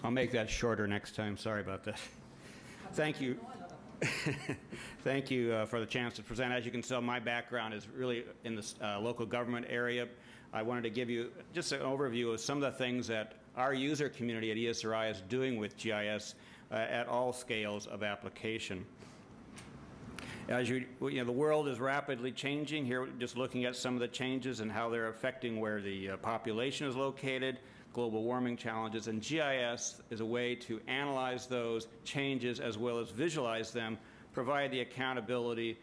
I'll make that shorter next time. Sorry about that. Thank you. Thank you for the chance to present. As you can tell, my background is really in the local government area. I wanted to give you just an overview of some of the things that our user community at Esri is doing with GIS at all scales of application. As you know, the world is rapidly changing. Here, just looking at some of the changes and how they're affecting where the population is located, global warming challenges, and GIS is a way to analyze those changes as well as visualize them, provide the accountability,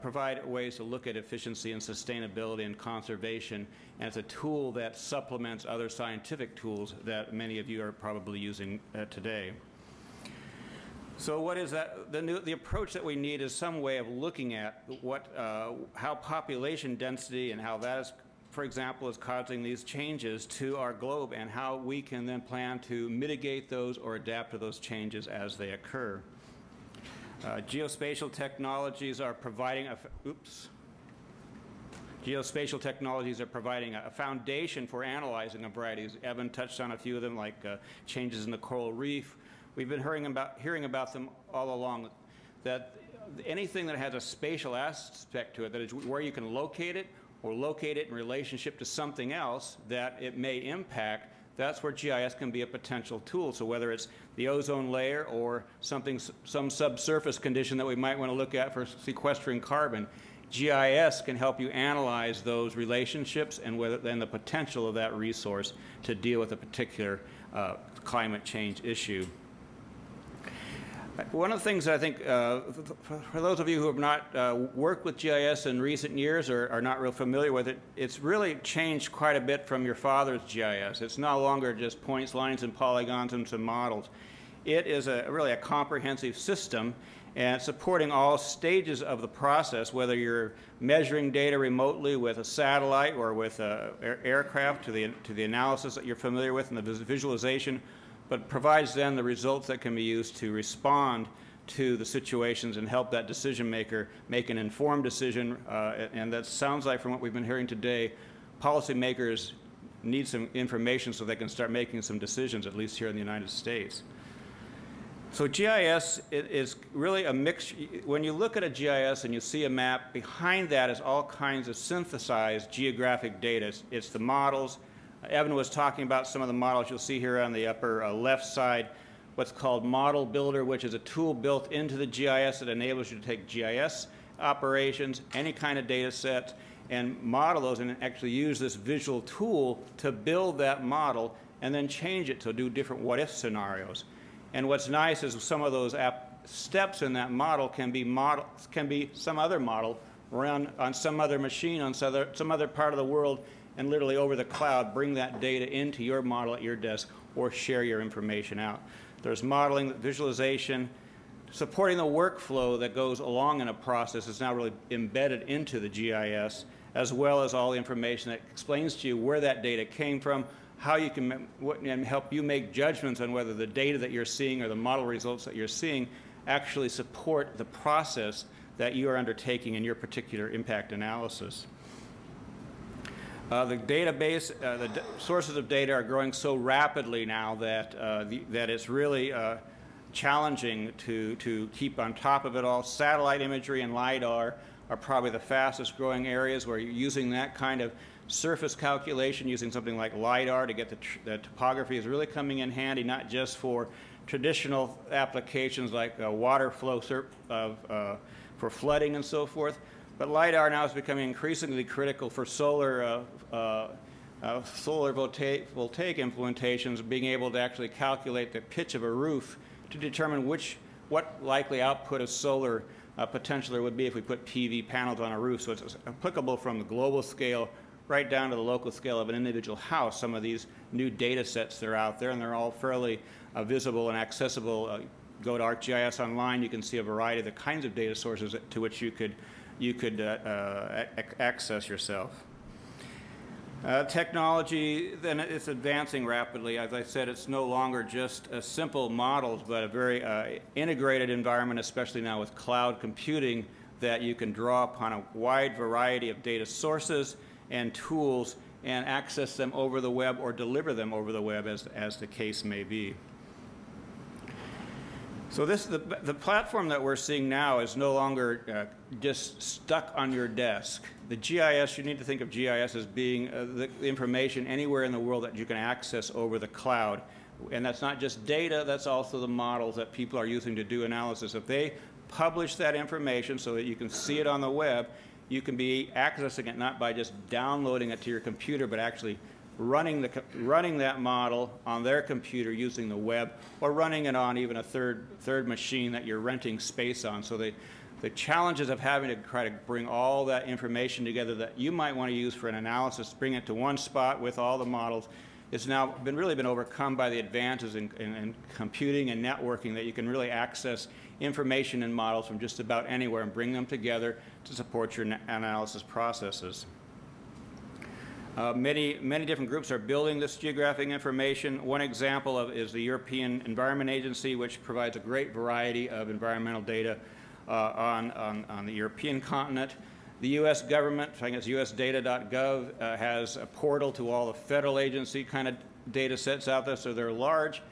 provide ways to look at efficiency and sustainability and conservation, and it's a tool that supplements other scientific tools that many of you are probably using today. So what is that? The approach that we need is some way of looking at how population density and how that is, for example, is causing these changes to our globe and how we can then plan to mitigate those or adapt to those changes as they occur. Geospatial technologies are providing Geospatial technologies are providing a foundation for analyzing a variety. Evan touched on a few of them, like changes in the coral reef. We've been hearing about them all along, that anything that has a spatial aspect to it, that is where you can locate it or locate it in relationship to something else that it may impact, that's where GIS can be a potential tool. So whether it's the ozone layer or some subsurface condition that we might want to look at for sequestering carbon, GIS can help you analyze those relationships and the potential of that resource to deal with a particular climate change issue. One of the things that I think, for those of you who have not worked with GIS in recent years or are not real familiar with it, it's really changed quite a bit from your father's GIS. It's no longer just points, lines, and polygons and some models. It is really a comprehensive system and supporting all stages of the process, whether you're measuring data remotely with a satellite or with an aircraft to the analysis that you're familiar with and the visualization, but provides then the results that can be used to respond to the situations and help that decision maker make an informed decision. And that sounds like, from what we've been hearing today, policymakers need some information so they can start making some decisions, at least here in the United States. So GIS is really a mix. When you look at a GIS and you see a map, behind that is all kinds of synthesized geographic data. It's the models. Evan was talking about some of the models you'll see here on the upper left side, what's called Model Builder, which is a tool built into the GIS that enables you to take GIS operations, any kind of data set, and model those and actually use this visual tool to build that model and then change it to do different what-if scenarios. And what's nice is some of those steps in that model can be some other model run on some other machine on some other part of the world, and literally over the cloud bring that data into your model at your desk or share your information out. There's modeling, visualization, supporting the workflow that goes along in a process is now really embedded into the GIS, as well as all the information that explains to you where that data came from, how you can and help you make judgments on whether the data that you're seeing or the model results that you're seeing actually support the process that you are undertaking in your particular impact analysis. The database, the sources of data are growing so rapidly now that, that it's really challenging to keep on top of it all. Satellite imagery and LiDAR are probably the fastest growing areas where you're using that kind of surface calculation, using something like LiDAR to get the topography is really coming in handy, not just for traditional applications like water flow for flooding and so forth, but LiDAR now is becoming increasingly critical for solar voltaic implementations, being able to actually calculate the pitch of a roof to determine what likely output of solar potential there would be if we put PV panels on a roof. So it's applicable from the global scale right down to the local scale of an individual house. Some of these new data sets that are out there, and they're all fairly visible and accessible. Go to ArcGIS online, you can see a variety of the kinds of data sources to which you could access yourself. Technology, then it's advancing rapidly. As I said, it's no longer just simple models, but a very integrated environment, especially now with cloud computing, that you can draw upon a wide variety of data sources and tools and access them over the web or deliver them over the web as the case may be. So the platform that we're seeing now is no longer just stuck on your desk. The GIS, you need to think of GIS as being the information anywhere in the world that you can access over the cloud. And that's not just data, that's also the models that people are using to do analysis. If they publish that information so that you can see it on the web, you can be accessing it not by just downloading it to your computer, but actually running that model on their computer using the web, or running it on even a third machine that you're renting space on. So the challenges of having to try to bring all that information together that you might want to use for an analysis, bring it to one spot with all the models, it's now really been overcome by the advances in computing and networking, that you can really access information and models from just about anywhere and bring them together to support your analysis processes. Many different groups are building this geographic information. One example is the European Environment Agency, which provides a great variety of environmental data on the European continent. The U.S. government, I think it's usdata.gov, has a portal to all the federal agency kind of data sets out there. So there are large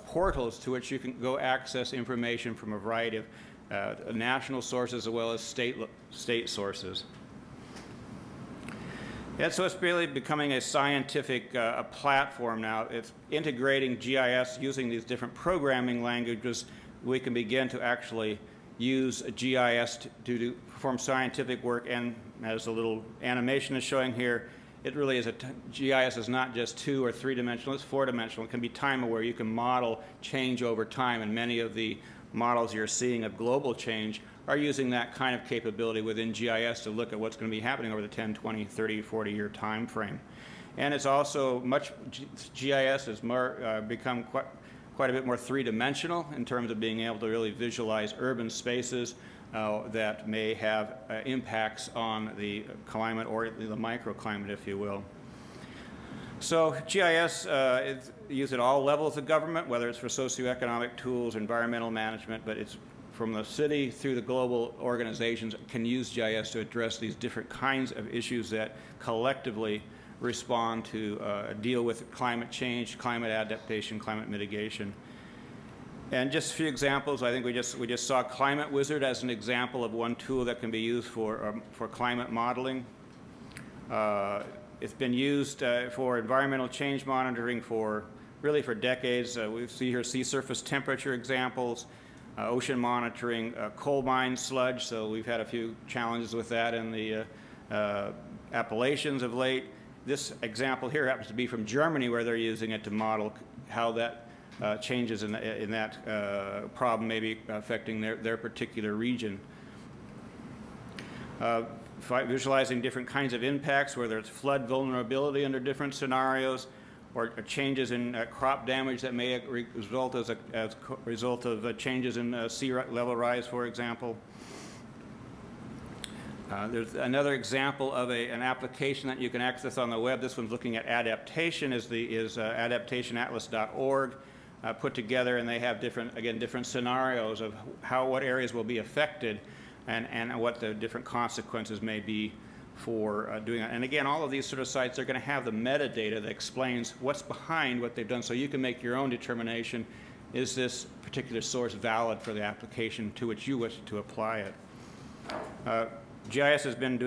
portals to which you can go access information from a variety of national sources as well as state sources. Yeah, so it's really becoming a scientific platform now. It's integrating GIS using these different programming languages. We can begin to actually use GIS to perform scientific work, and as the little animation is showing here, it really is GIS is not just 2 or 3 dimensional, it's 4 dimensional. It can be time aware. You can model change over time, and many of the models you're seeing of global change are using that kind of capability within GIS to look at what's going to be happening over the 10, 20, 30, 40-year time frame. And it's also GIS has become quite a bit more three-dimensional in terms of being able to really visualize urban spaces that may have impacts on the climate or the microclimate, if you will. So GIS is used at all levels of government, whether it's for socioeconomic tools, environmental management, but it's from the city through the global organizations can use GIS to address these different kinds of issues that collectively respond to deal with climate change, climate adaptation, climate mitigation. And just a few examples. I think we just saw Climate Wizard as an example of one tool that can be used for climate modeling. It's been used for environmental change monitoring really for decades. We see here sea surface temperature examples, ocean monitoring, coal mine sludge. So we've had a few challenges with that in the Appalachians of late. This example here happens to be from Germany, where they're using it to model how that changes in that problem may be affecting their particular region. Visualizing different kinds of impacts, whether it's flood vulnerability under different scenarios, or changes in crop damage that may result as a result of changes in sea level rise, for example. There's another example of an application that you can access on the web. This one's looking at adaptation, is adaptationatlas.org put together, and they have different scenarios of what areas will be affected and what the different consequences may be for doing that. And again, all of these sort of sites are going to have the metadata that explains what's behind what they've done, so you can make your own determination. Is this particular source valid for the application to which you wish to apply it? GIS has been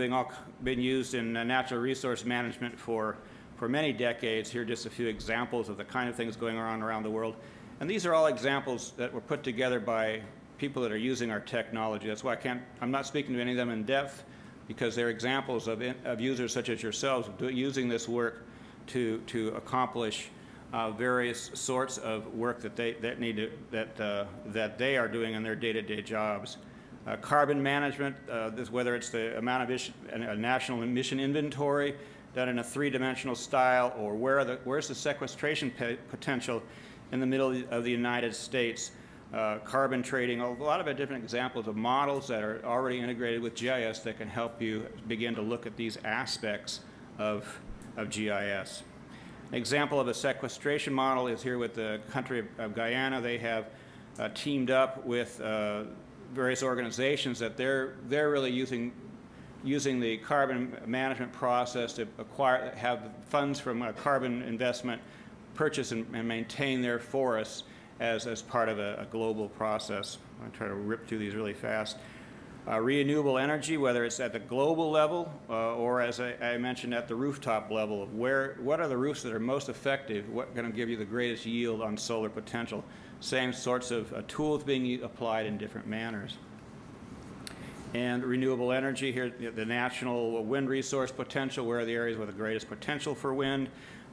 used in natural resource management for many decades. Here are just a few examples of the kind of things going on around the world. And these are all examples that were put together by people that are using our technology. That's why I'm not speaking to any of them in depth, because they're examples of users such as yourselves using this work to accomplish various sorts of work that they are doing in their day-to-day jobs. Carbon management, whether it's the amount of a national emission inventory done in a three-dimensional style, or where's the sequestration potential in the middle of the United States. Carbon trading, a lot of different examples of models that are already integrated with GIS that can help you begin to look at these aspects of GIS. An example of a sequestration model is here with the country of Guyana. They have teamed up with various organizations that they're really using the carbon management process to have funds from carbon investment, purchase and maintain their forests, as part of a global process. I'll try to rip through these really fast. Renewable energy, whether it's at the global level or, as I mentioned, at the rooftop level, of what are the roofs that are most effective, what going to give you the greatest yield on solar potential. Same sorts of tools being applied in different manners. And renewable energy here, the national wind resource potential, where are the areas with the greatest potential for wind.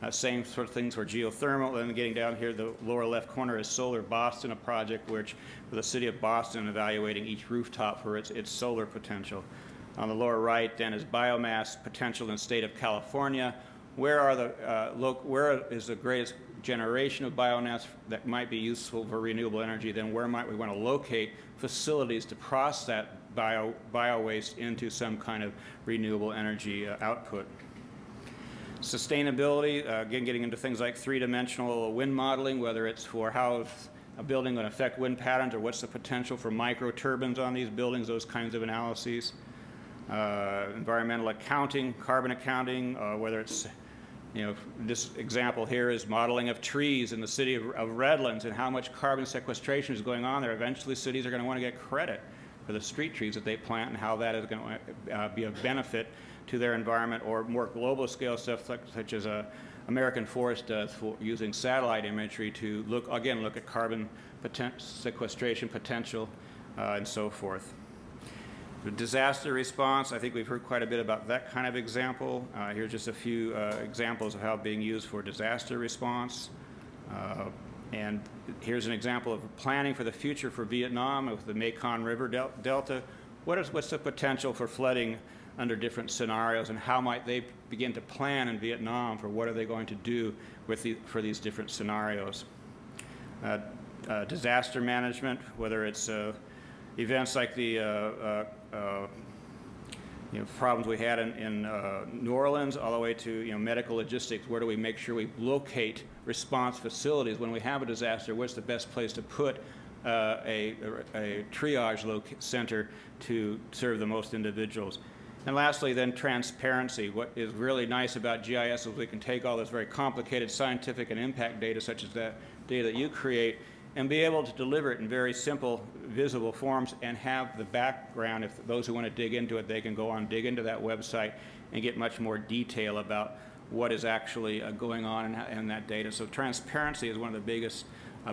Same sort of things for geothermal. And getting down here, the lower left corner is Solar Boston, a project for the city of Boston evaluating each rooftop for its solar potential. On the lower right then is biomass potential in the state of California. Where is the greatest generation of biomass that might be useful for renewable energy? Then where might we want to locate facilities to process that bio waste into some kind of renewable energy output? Sustainability, again, getting into things like three-dimensional wind modeling, whether it's for how a building going to affect wind patterns or what's the potential for microturbines on these buildings, those kinds of analyses. Environmental accounting, carbon accounting, whether it's, this example here is modeling of trees in the city of Redlands and how much carbon sequestration is going on there. Eventually, cities are going to want to get credit for the street trees that they plant and how that is going to be of benefit to their environment, or more global scale stuff such as American Forest does for using satellite imagery to look at carbon sequestration potential and so forth. The disaster response, I think we've heard quite a bit about that kind of example. Here's just a few examples of how it's being used for disaster response. And here's an example of planning for the future for Vietnam with the Mekong River Delta. What's the potential for flooding under different scenarios, and how might they begin to plan in Vietnam for what are they going to do for these different scenarios? Disaster management, whether it's events like the problems we had in New Orleans, all the way to medical logistics. Where do we make sure we locate response facilities when we have a disaster? What's the best place to put a triage center to serve the most individuals? And lastly, then, transparency. What is really nice about GIS is we can take all this very complicated scientific and impact data, such as that data that you create, and be able to deliver it in very simple, visible forms and have the background. If those who want to dig into it, they can go on, dig into that website and get much more detail about what is actually going on in that data. So transparency is one of the biggest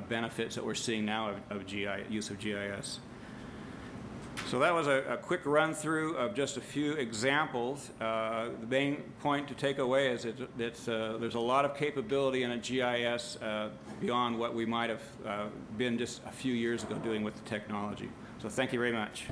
benefits that we're seeing now of use of GIS. So that was a quick run through of just a few examples. The main point to take away is that there's a lot of capability in a GIS beyond what we might have been just a few years ago doing with the technology. So thank you very much.